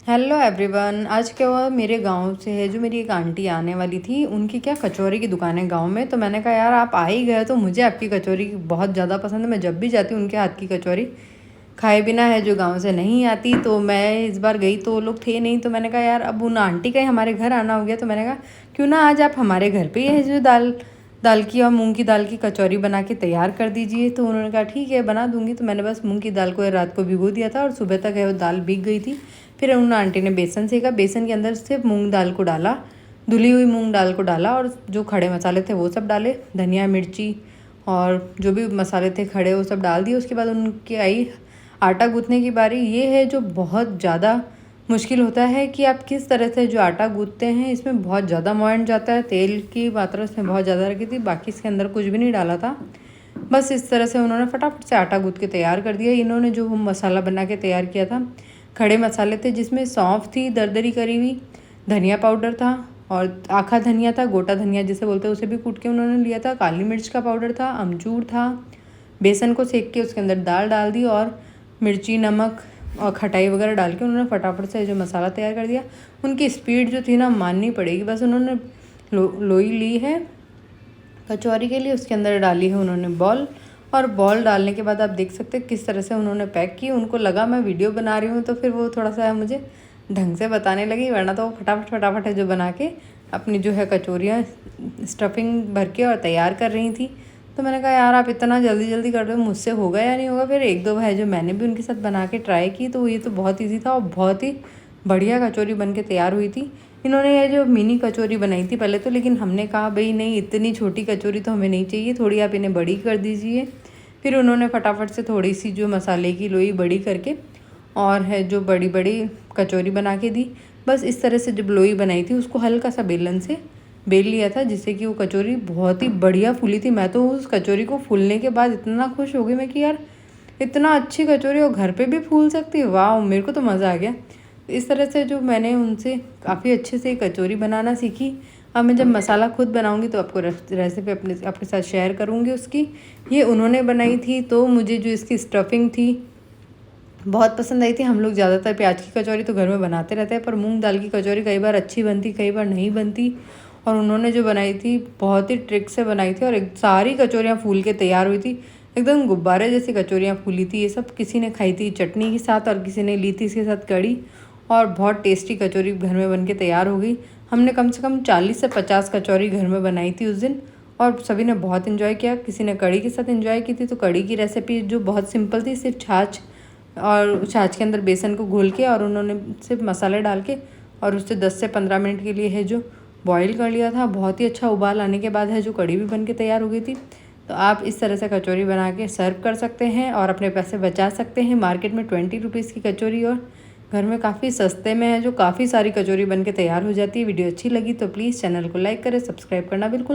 Hello everyone. आज क्या हुआ, मेरे गांव से है जो मेरी एक आंटी आने वाली थी, उनकी क्या कचौरी की दुकान है गांव में। तो मैंने कहा यार आप आ ही गए तो मुझे आपकी कचौरी बहुत ज़्यादा पसंद है। मैं जब भी जाती हूँ उनके हाथ की कचौरी खाए बिना है जो गांव से नहीं आती। तो मैं इस बार गई तो वो लोग थे नहीं, तो मैंने कहा यार अब उन आंटी का ही हमारे घर आना हो गया, तो मैंने कहा क्यों ना आज आप हमारे घर पे ही है जो दाल दाल की और मूंग की दाल की कचौरी बना के तैयार कर दीजिए। तो उन्होंने कहा ठीक है बना दूंगी। तो मैंने बस मूंग की दाल को रात को भिगो दिया था और सुबह तक है वो दाल भीग गई थी। फिर उन आंटी ने बेसन सेका, बेसन के अंदर सिर्फ मूंग दाल को डाला, धुली हुई मूंग दाल को डाला और जो खड़े मसाले थे वो सब डाले, धनिया मिर्ची और जो भी मसाले थे खड़े वो सब डाल दिए। उसके बाद उनकी आई आटा गूँथने की बारी। ये है जो बहुत ज़्यादा मुश्किल होता है कि आप किस तरह से जो आटा गूँथते हैं, इसमें बहुत ज़्यादा मोयन जाता है। तेल की मात्रा इसमें बहुत ज़्यादा रखी थी, बाकी इसके अंदर कुछ भी नहीं डाला था। बस इस तरह से उन्होंने फटाफट से आटा गूँथ के तैयार कर दिया। इन्होंने जो मसाला बना के तैयार किया था, खड़े मसाले थे जिसमें सौंफ थी दरदरी करी हुई, धनिया पाउडर था और आखा धनिया था, गोटा धनिया जिसे बोलते हैं, उसे भी कूट के उन्होंने लिया था, काली मिर्च का पाउडर था, अमचूर था। बेसन को सेक के उसके अंदर दाल डाल दी और मिर्ची नमक और खटाई वगैरह डाल के उन्होंने फटाफट से जो मसाला तैयार कर दिया। उनकी स्पीड जो थी ना माननी पड़ेगी। बस उन्होंने लोई ली है कचौरी के लिए, उसके अंदर डाली है उन्होंने बॉल, और बॉल डालने के बाद आप देख सकते हैं किस तरह से उन्होंने पैक की। उनको लगा मैं वीडियो बना रही हूँ तो फिर वो थोड़ा सा मुझे ढंग से बताने लगी, वरना तो वो फटाफट फटाफट है जो बना के अपनी जो है कचौरियाँ स्टफिंग भर के और तैयार कर रही थी। तो मैंने कहा यार आप इतना जल्दी जल्दी कर रहे हो, मुझसे होगा या नहीं होगा। फिर एक दो है जो मैंने भी उनके साथ बना के ट्राई की, तो ये तो बहुत ईजी था और बहुत ही बढ़िया कचौरी बन के तैयार हुई थी। इन्होंने ये जो मिनी कचौरी बनाई थी पहले तो, लेकिन हमने कहा भाई नहीं इतनी छोटी कचौरी तो हमें नहीं चाहिए, थोड़ी आप इन्हें बड़ी कर दीजिए। फिर उन्होंने फटाफट से थोड़ी सी जो मसाले की लोई बड़ी करके और है जो बड़ी बड़ी कचौरी बना के दी। बस इस तरह से जब लोई बनाई थी उसको हल्का सा बेलन से बेल लिया था, जिससे कि वो कचौरी बहुत ही बढ़िया फूली थी। मैं तो उस कचौरी को फूलने के बाद इतना खुश हो गई मैं कि यार इतना अच्छी कचौरी और घर पे भी फूल सकती है, वाह मेरे को तो मज़ा आ गया। इस तरह से जो मैंने उनसे काफ़ी अच्छे से कचौरी बनाना सीखी। अब मैं जब मसाला खुद बनाऊंगी तो आपको रेसिपी आपके साथ शेयर करूंगी उसकी। ये उन्होंने बनाई थी तो मुझे जो इसकी स्टफिंग थी बहुत पसंद आई थी। हम लोग ज़्यादातर प्याज की कचौरी तो घर में बनाते रहते हैं, पर मूंग दाल की कचौरी कई बार अच्छी बनती कई बार नहीं बनती। और उन्होंने जो बनाई थी बहुत ही ट्रिक से बनाई थी और सारी कचौरियाँ फूल के तैयार हुई थी, एकदम गुब्बारे जैसी कचौरियाँ फूली थी। ये सब किसी ने खाई थी चटनी के साथ और किसी ने ली थी इसके साथ कड़ी, और बहुत टेस्टी कचौरी घर में बन के तैयार हो गई। हमने कम से कम 40 से 50 कचौरी घर में बनाई थी उस दिन और सभी ने बहुत इन्जॉय किया। किसी ने कड़ी के साथ इन्जॉय की थी, तो कड़ी की रेसिपी जो बहुत सिंपल थी, सिर्फ छाछ और छाछ के अंदर बेसन को घोल के और उन्होंने सिर्फ मसाले डाल के और उससे 10 से 15 मिनट के लिए है जो बॉईल कर लिया था। बहुत ही अच्छा उबाल आने के बाद है जो कड़ी भी बन के तैयार हो गई थी। तो आप इस तरह से कचौरी बना के सर्व कर सकते हैं और अपने पैसे बचा सकते हैं। मार्केट में 20 रुपीज़ की कचौरी और घर में काफ़ी सस्ते में है जो काफ़ी सारी कचौरी बन के तैयार हो जाती है। वीडियो अच्छी लगी तो प्लीज़ चैनल को लाइक करें, सब्सक्राइब करना बिल्कुल